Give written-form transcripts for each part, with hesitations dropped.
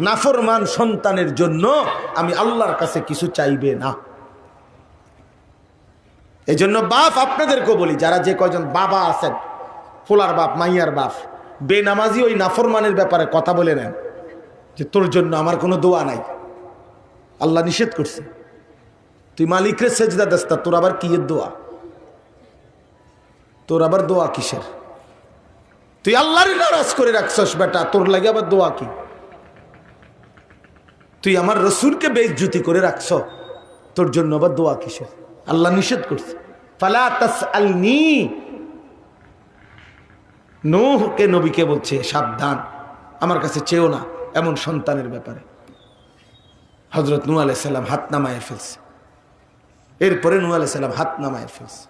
নাফরমান সন্তানের জন্য আমি আল্লাহর কাছে কিছু চাইবে না। এই জন্য বাপ আপনাদেরকেও বলি, যারা যে কয়জন বাবা আছেন, ফোলার বাপ, মাইয়ার বাপ, বেনামাজি ওই নাফরমানের ব্যাপারে কথা বলে নেন যে তোর জন্য আমার কোনো দোয়া নাই, আল্লাহ নিষেধ করছে। তুই মালিকের সেজদা দেস্তা, তোর আবার কি এর দোয়া? তোর আবার দোয়া কিসের? তুই আল্লাহর নারাজ করে রাখছস বেটা, তোর লাগে আবার দোয়া কি? তুই আমার রসুলকে বেইজ্জতি করে রাখছ, তোর জন্য আবার দোয়া কিসের? আল্লাহ নিষেধ করছে। ফালা তাসআলনি, নূহকে নবীকে বলছে সাবধান, আমার কাছে চেও না এমন সন্তানের ব্যাপারে। হযরত নূহ আলাইহিস সালাম হাত নামায় ফেলছে, এরপরে নূহ আলাইহিস সালাম হাত নামায় ফেলছে।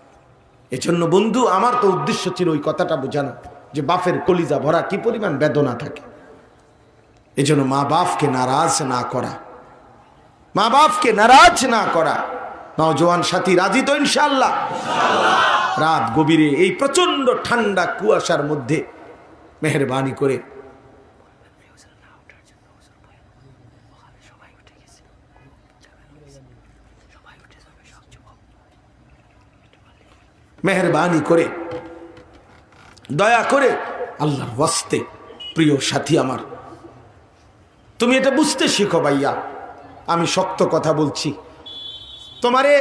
এজন্য বন্ধু, আমার তো উদ্দেশ্য ছিল ওই কথাটা বোঝানো যে বাপের কলিজা ভরা কি পরিমাণ বেদনা থাকে। এজন্য মা বাপকে নারাজ না করা, মা বাপকে নারাজ না করা। নওজোয়ান সাথী রাজি তো ইনশাআল্লাহ? রাত গভীরে এই প্রচন্ড ঠান্ডা কুয়াশার মধ্যে মেহেরবানি করে মেহেরবানি করে দয়া করে আল্লাহর ওয়াস্তে প্রিয় সাথী আমার, তুমি এটা বুঝতে শিখো ভাইয়া। আমি শক্ত কথা বলছি, তোমারে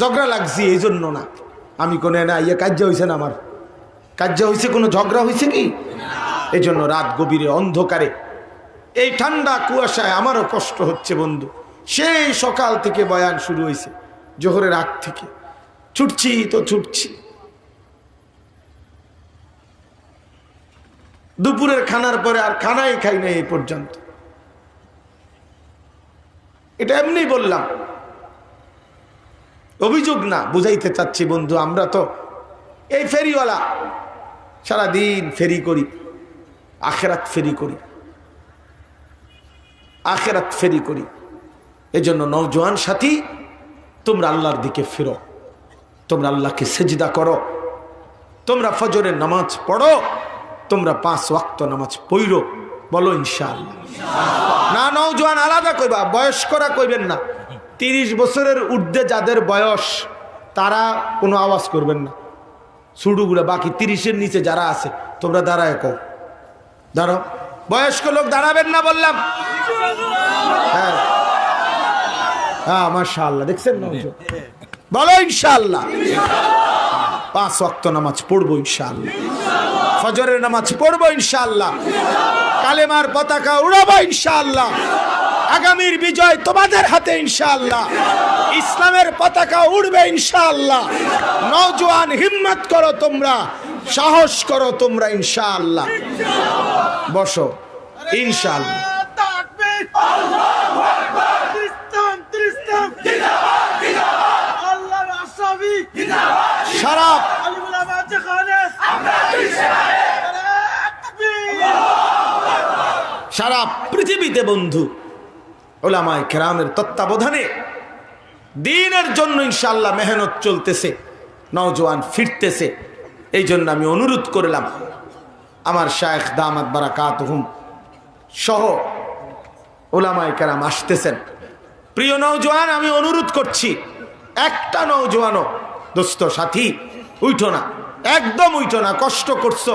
ঝগড়া লাগছি এই জন্য না, আমি কোনো না ইয়ে কার্য হয়েছে না, আমার কার্য হয়েছে, কোনো ঝগড়া হয়েছে কি? এই জন্য রাত গভীরে অন্ধকারে এই ঠান্ডা কুয়াশায় আমারও কষ্ট হচ্ছে বন্ধু। সেই সকাল থেকে বয়ান শুরু হয়েছে, জোহরের আগ থেকে ছুটছি তো ছুটছি, দুপুরের খানার পরে আর খানাই খাই না এই পর্যন্ত। এটা এমনি বললাম, অভিযোগ না, বুঝাইতে চাচ্ছি বন্ধু। আমরা তো এই ফেরিওয়ালা, সারাদিন ফেরি করি, আখেরাত ফেরি করি, আখেরাত ফেরি করি। এই জন্য নওজোয়ান সাথী, তোমরা আল্লাহর দিকে ফিরো, তোমরা আল্লাহকে সেজদা করো, তোমরা ফজরের নামাজ পড়ো, তোমরা 5 ওয়াক্ত নামাজ পড়ো, বলো ইনশাআল্লাহ। না নওজোয়ান আলাদা কইবা, বয়স্করা কইবেন না। 30 বছরের ঊর্ধ্বে যাদের বয়স, তারা কোনো আওয়াজ করবেন না, ছুডুগুলো। বাকি 30-এর নিচে যারা আছে, তোমরা দাঁড়ায় কও, দাঁড়াও। বয়স্ক লোক দাঁড়াবেন না বললাম। হ্যাঁ হ্যাঁ, মাশাআল্লাহ, দেখছেন নওজোয়ান, বলো ইনশাআল্লাহ। 5 ওয়াক্ত নামাজ পড়বো ইনশাআল্লাহ, ফজরের নামাজ পড়বো ইনশাআল্লাহ, কালেমার পতাকা উড়াবো ইনশাআল্লাহ। আগামীর বিজয় তোমাদের হাতে ইনশাআল্লাহ, ইসলামের পতাকা উড়বে ইনশাআল্লাহ। নওজোয়ান হিম্মত করো তোমরা, সাহস করো তোমরা ইনশাআল্লাহ। বসো ইনশাআল্লাহ। শরাব সারা পৃথিবীতে বন্ধু উলামায়ে কেরামের তত্ত্বাবধানে দ্বীনের জন্য ইনশাআল্লাহ মেহনত চলতেছে, নওজোয়ান ফিরতেছে। এই জন্য আমি অনুরোধ করলাম, আমার শায়েখ দামাত বারাকাতুহুম সহ উলামায়ে কেরাম আসতেছেন। প্রিয় নওজোয়ান, আমি অনুরোধ করছি, একটা নওজোয়ানও দোস্ত সাথী উঠো না, একদম উঠো না। কষ্ট করছো,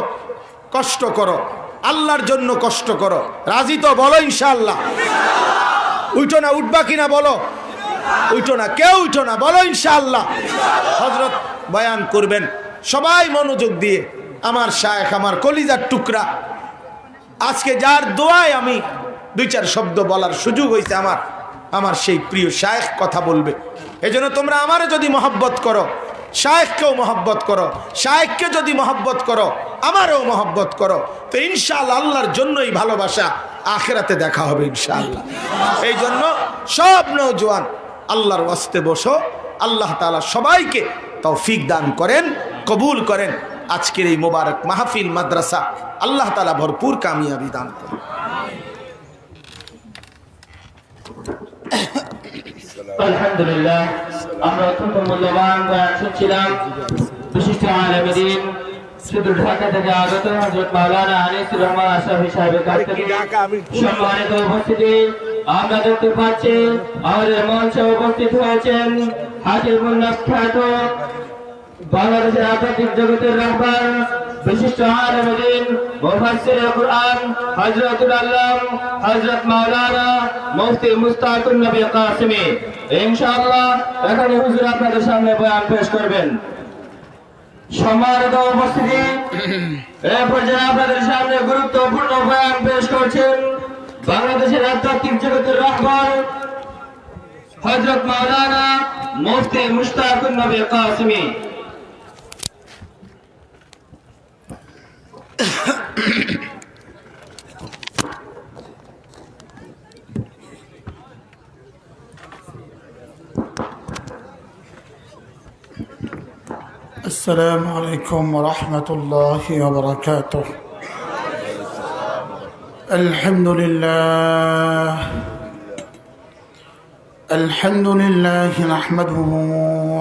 কষ্ট করো, আল্লাহর জন্য কষ্ট করো। রাজি তো? বলো ইনশাআল্লাহ। উঠো না, উঠবা কিনা বলো? উঠো না, কেউ উঠো না, বলো ইনশাআল্লাহ। হযরত বয়ান করবেন, সবাই মনোযোগ দিয়ে। আমার শায়েখ, আমার কলিজার টুকরা, আজকে যার দোয়ায় আমি 2-4 শব্দ বলার সুযোগ হয়েছে, আমার সেই প্রিয় শায়েখ কথা বলবে। এজন্য তোমরা আমারে যদি মহব্বত করো, শায়েখকেও মহব্বত করো, শায়েখকে যদি মহব্বত করো, আমারও মহব্বত করো, তো ইনশাআল্লাহ আল্লাহর জন্যই ভালোবাসা, আখিরাতে দেখা হবে ইনশাআল্লাহ। এই জন্য সব নওজোয়ান আল্লাহর ওয়াস্তে বসো। আল্লাহ তাআলা সবাইকে তৌফিক দান করেন, কবুল করেন। আজকের এই মোবারক মাহফিল মাদ্রাসা আল্লাহ তাআলা ভরপুর কামিয়াবি দান করেন। আলহামদুলিল্লাহ, আমরা অত্যন্ত মূল্যবান বয়ান শুনছিলাম। বিশিষ্ট আলেম দ্বীন শুধু ঢাকা থেকে আগত হযরত মাওলানা আনিসুর রহমান আশরাফি সাহেবের কাছ থেকে সম্মানিত উপস্থিতি আমরা দেখতে পাচ্ছি আমাদের মঞ্চে উপস্থিত হয়েছেন হাকিম মুন্নাফ খ্যাত বাংলাদেশের আধ্যাত্মিক জগতের রাহবার বিশিষ্ট আলেম দ্বীন মুফাসসিরে কুরআন হযরতুল আল্লাম হযরত মাওলানা মুফতি মুস্তাকুন নবী কাসেমী ইনশাআল্লাহ এখন হুজুর আপনাদের সামনে বয়ান পেশ করবেন। সম্মানিত উপস্থিতি এই পর্যায়ে আপনাদের সামনে গুরুত্বপূর্ণ বয়ান পেশ করছেন বাংলাদেশের আধ্যাত্মিক জগতের রাহবার হযরত মাওলানা মুফতি মুস্তাকুন নবী কাসেমী। السلام عليكم ورحمة الله وبركاته. الحمد لله نحمده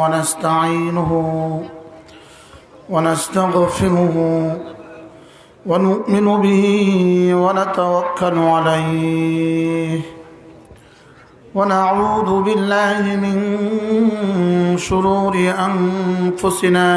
ونستعينه ونستغفره ونؤمن به ونتوكل عليه ونعوذ بالله من شرور أنفسنا